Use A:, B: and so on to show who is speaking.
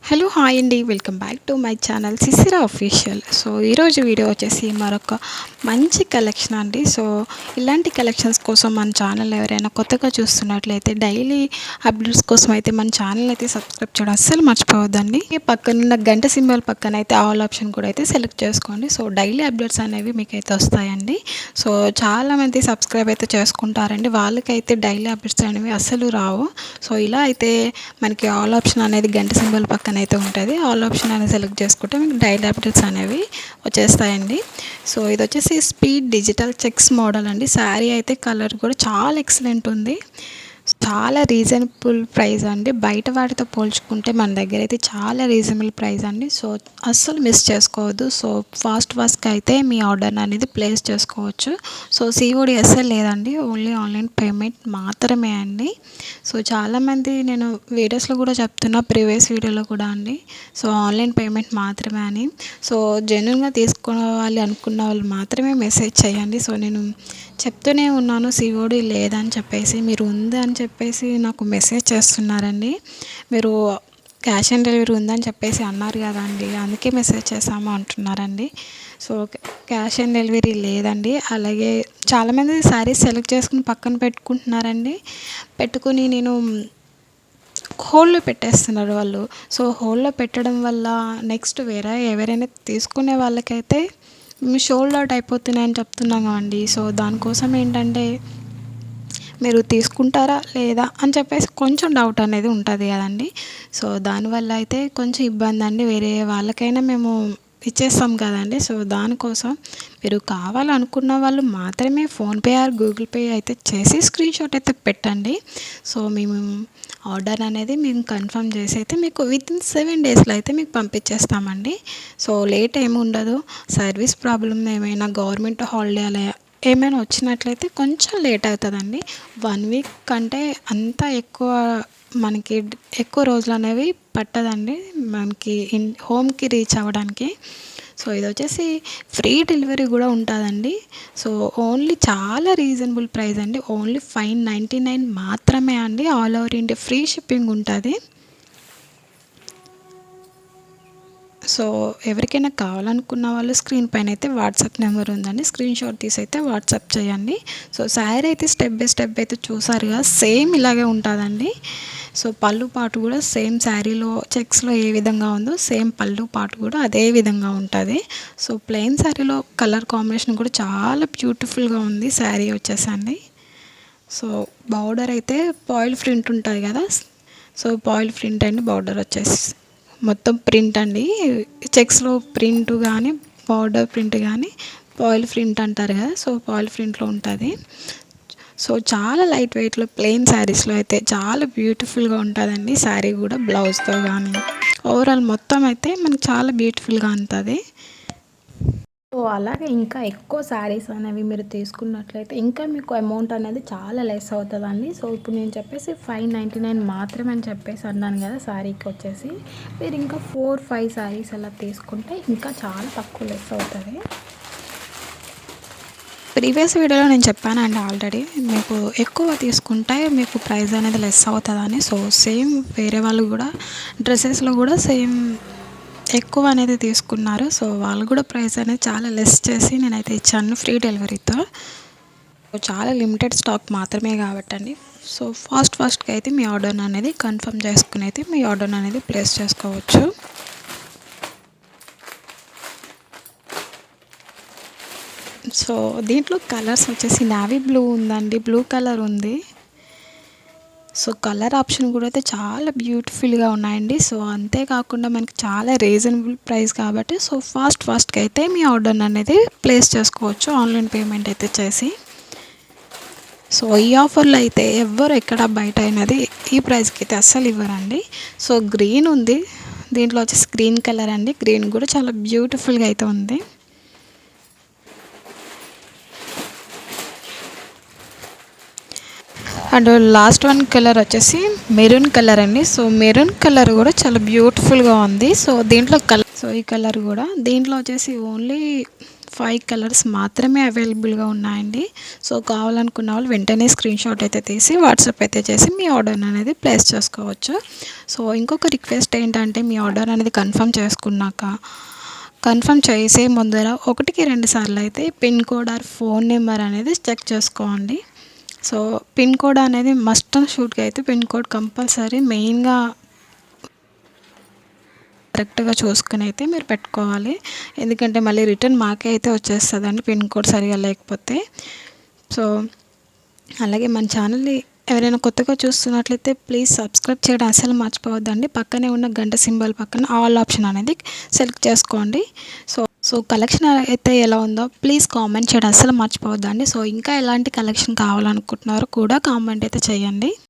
A: Hello hi అండి, welcome back to my channel సిసిరా official. So ఈరోజు video వచ్చేసి మరొక మంచి కలెక్షన్ అండి. సో ఇలాంటి కలెక్షన్స్ కోసం మన ఛానల్ ఎవరైనా కొత్తగా చూస్తున్నట్లయితే డైలీ అప్డేట్స్ కోసం అయితే మన ఛానల్ అయితే సబ్స్క్రైబ్ చేయడం అస్సలు మర్చిపోవద్దండి. పక్కన గంట సింబల్ పక్కన అయితే ఆల్ ఆప్షన్ కూడా అయితే సెలెక్ట్ చేసుకోండి. సో డైలీ అప్డేట్స్ అనేవి మీకు అయితే వస్తాయండి. సో చాలామంది సబ్స్క్రైబ్ అయితే చేసుకుంటారండి, వాళ్ళకైతే డైలీ అప్డేట్స్ అనేవి అస్సలు రావు. సో ఇలా అయితే మనకి ఆల్ ఆప్షన్ అనేది గంట సింబల్ పక్కన అయితే ఉంటుంది. ఆల్ ఆప్షన్ అనేది సెలెక్ట్ చేసుకుంటే మీకు డైలీ అప్డేట్స్ అనేవి వచ్చేస్తాయండి. సో ఇది వచ్చేసి స్పీడ్ డిజిటల్ చెక్స్ మోడల్ అండి. శారీ అయితే కలర్ కూడా చాలా ఎక్సలెంట్ ఉంది. చాలా రీజనబుల్ ప్రైస్ అండి. బయట వాటితో పోల్చుకుంటే మన దగ్గర అయితే చాలా రీజనబుల్ ప్రైస్ అండి. సో అస్సలు మిస్ చేసుకోవద్దు. సో ఫాస్ట్గా అయితే మీ ఆర్డర్ అనేది ప్లేస్ చేసుకోవచ్చు. సో సిఓడి అస్సలు లేదండి, ఓన్లీ ఆన్లైన్ పేమెంట్ మాత్రమే అండి. సో చాలామంది నేను వీడియోస్లో కూడా చెప్తున్నా, ప్రీవియస్ వీడియోలో కూడా అండి. సో ఆన్లైన్ పేమెంట్ మాత్రమే అని. సో జెన్యున్గా తీసుకోవాలి అనుకున్న వాళ్ళు మాత్రమే మెసేజ్ చేయండి. సో నేను చెప్తూనే ఉన్నాను సిఓడి లేదని చెప్పేసి, మీరు ఉంది అని చెప్పేసి నాకు మెసేజ్ చేస్తున్నారండి. మీరు క్యాష్ ఆన్ డెలివరీ ఉందని చెప్పేసి అన్నారు కదండి, అందుకే మెసేజ్ చేసాము అంటున్నారండి. సో క్యాష్ ఆన్ డెలివరీ లేదండి. అలాగే చాలామంది శారీస్ సెలెక్ట్ చేసుకుని పక్కన పెట్టుకుంటున్నారండి. పెట్టుకుని నేను హోల్డ్లో పెట్టేస్తున్నారు వాళ్ళు. సో హోల్డ్లో పెట్టడం వల్ల నెక్స్ట్ ఎవరైనా తీసుకునే వాళ్ళకైతే షోల్డ్ అవుట్ అయిపోతున్నాయని చెప్తున్నాం అండి. సో దానికోసం ఏంటంటే మీరు తీసుకుంటారా లేదా అని చెప్పేసి కొంచెం డౌట్ అనేది ఉంటుంది కదండి. సో దానివల్ల అయితే కొంచెం ఇబ్బంది అండి. వేరే వాళ్ళకైనా మేము ఇచ్చేస్తాం కదండి. సో దానికోసం మీరు కావాలనుకున్న వాళ్ళు మాత్రమే ఫోన్పే ఆర్ గూగుల్ పే అయితే చేసి స్క్రీన్ షాట్ అయితే పెట్టండి. సో మేము ఆర్డర్ అనేది మేము కన్ఫర్మ్ చేసి అయితే మీకు వితిన్ 7 డేస్లో అయితే మీకు పంపించేస్తామండి. సో లేట్ ఏమి ఉండదు. సర్వీస్ ప్రాబ్లమ్ ఏమైనా గవర్నమెంట్ హాలిడే అలా ఏమైనా వచ్చినట్లయితే కొంచెం లేట్ అవుతుందండి. 1 వీక్ కంటే అంత మనకి ఎక్కువ రోజులు అనేవి పట్టదండి మనకి హోమ్కి రీచ్ అవ్వడానికి. సో ఇది వచ్చేసి ఫ్రీ డెలివరీ కూడా ఉంటుందండి. సో ఓన్లీ చాలా రీజనబుల్ ప్రైస్ అండి. ఓన్లీ 599 మాత్రమే అండి. All over India free shipping ఉంటుంది. సో ఎవరికైనా కావాలనుకున్న వాళ్ళు స్క్రీన్ పైన అయితే వాట్సాప్ నెంబర్ ఉందండి, స్క్రీన్ షాట్ తీసి అయితే వాట్సాప్ చేయండి. సో శారీ అయితే స్టెప్ బై స్టెప్ అయితే చూసారుగా, సేమ్ ఇలాగే ఉంటుందండి. సో పళ్ళు పాటు కూడా సేమ్ శారీలో చెక్స్లో ఏ విధంగా ఉందో సేమ్ పళ్ళు పాటు కూడా అదే విధంగా ఉంటుంది. సో ప్లెయిన్ శారీలో కలర్ కాంబినేషన్ కూడా చాలా బ్యూటిఫుల్గా ఉంది శారీ వచ్చేసండి. సో బార్డర్ అయితే పాయిల్ ప్రింట్ ఉంటుంది కదా, సో పాయిల్ ప్రింట్ అండి బార్డర్ వచ్చేసి మొత్తం ప్రింట్ అండి. చెక్స్లో ప్రింట్ కానీ బార్డర్ ప్రింట్ కానీ పాయిల్ ప్రింట్ అంటారు కదా, సో పాయిల్ ప్రింట్లో ఉంటుంది. సో చాలా లైట్ వెయిట్లో ప్లెయిన్ శారీస్లో అయితే చాలా బ్యూటిఫుల్గా ఉంటుందండి. శారీ కూడా బ్లౌజ్తో కానీ ఓవరాల్ మొత్తం అయితే మనకు చాలా బ్యూటిఫుల్గా ఉంటుంది. సో అలాగే ఇంకా ఎక్కువ శారీస్ అనేవి మీరు తీసుకున్నట్లయితే ఇంకా మీకు అమౌంట్ అనేది చాలా లెస్ అవుతుందండి. సో ఇప్పుడు నేను చెప్పేసి 599 మాత్రమే అని చెప్పేసి అన్నాను కదా శారీకి వచ్చేసి. మీరు ఇంకా 4-5 శారీస్ అలా తీసుకుంటే ఇంకా చాలా తక్కువ లెస్ అవుతుంది. ప్రీవియస్ వీడియోలో నేను చెప్పానండి ఆల్రెడీ, మీకు ఎక్కువ తీసుకుంటే మీకు ప్రైస్ అనేది లెస్ అవుతుందని. సో సేమ్ వేరే వాళ్ళు కూడా డ్రెస్సెస్లో కూడా సేమ్ ఎక్కువ అనేది తీసుకున్నారు. సో వాళ్ళు కూడా ప్రైస్ అనేది చాలా లెస్ చేసి నేనైతే ఇచ్చాను ఫ్రీ డెలివరీతో. చాలా లిమిటెడ్ స్టాక్ మాత్రమే కాబట్టి అండి. సో ఫాస్ట్గా అయితే మీ ఆర్డర్ అనేది కన్ఫర్మ్ చేసుకుని అయితే మీ ఆర్డర్ అనేది ప్లేస్ చేసుకోవచ్చు. సో దీంట్లో కలర్స్ వచ్చేసి నావీ బ్లూ ఉందండి, బ్లూ కలర్ ఉంది. సో కలర్ ఆప్షన్ కూడా అయితే చాలా బ్యూటిఫుల్గా ఉన్నాయండి. సో అంతేకాకుండా మనకి చాలా రీజనబుల్ ప్రైస్ కాబట్టి సో ఫాస్ట్గా అయితే మీ ఆర్డర్ అనేది ప్లేస్ చేసుకోవచ్చు ఆన్లైన్ పేమెంట్ అయితే చేసి. సో ఈ ఆఫర్లో అయితే ఎవ్వరు ఎక్కడ బయట అయినది ఈ ప్రైస్కి అయితే అస్సలు ఇవ్వరండి. సో గ్రీన్ ఉంది, దీంట్లో వచ్చేసి గ్రీన్ కలర్ అండి. గ్రీన్ కూడా చాలా బ్యూటిఫుల్గా అయితే ఉంది. అండ్ లాస్ట్ వన్ కలర్ వచ్చేసి మెరూన్ కలర్ అండి. సో మెరూన్ కలర్ కూడా చాలా బ్యూటిఫుల్గా ఉంది. సో దీంట్లో కలర్, సో ఈ కలర్ కూడా దీంట్లో వచ్చేసి ఓన్లీ 5 కలర్స్ మాత్రమే అవైలబుల్గా ఉన్నాయండి. సో కావాలనుకున్న వాళ్ళు వెంటనే స్క్రీన్ షాట్ అయితే తీసి వాట్సాప్ అయితే చేసి మీ ఆర్డర్ అనేది ప్లేస్ చేసుకోవచ్చు. సో ఇంకొక రిక్వెస్ట్ ఏంటంటే, మీ ఆర్డర్ అనేది కన్ఫర్మ్ చేసే ముందర 1కి 2 సార్లు అయితే pin code or phone number అనేది చెక్ చేసుకోండి. సో పిన్ కోడ్ అనేది మస్ట్ అండ్ షుడ్‌గా అయితే పిన్ కోడ్ కంపల్సరీ మెయిన్‌గా కరెక్ట్‌గా చూసుకొని అయితే మీరు పెట్టుకోవాలి. ఎందుకంటే మళ్ళీ రిటర్న్ మాకే అయితే వచ్చేస్తదండి పిన్ కోడ్ సరిగ్గా లేకపోతే. సో అలాగే మన ఛానల్‌ని ఎవరైనా కొత్తగా చూస్తున్నట్లయితే ప్లీజ్ సబ్స్క్రైబ్ చేయడం అస్సలు మర్చిపోవద్దండి. పక్కనే ఉన్న గంట సింబల్ పక్కన ఆల్ ఆప్షన్ అనేది సెలెక్ట్ చేసుకోండి. సో కలెక్షన్ అయితే ఎలా ఉందో ప్లీజ్ కామెంట్ చేయడం అస్సలు మర్చిపోవద్దండి. సో ఇంకా ఎలాంటి కలెక్షన్ కావాలనుకుంటున్నారో కూడా కామెంట్ అయితే చేయండి.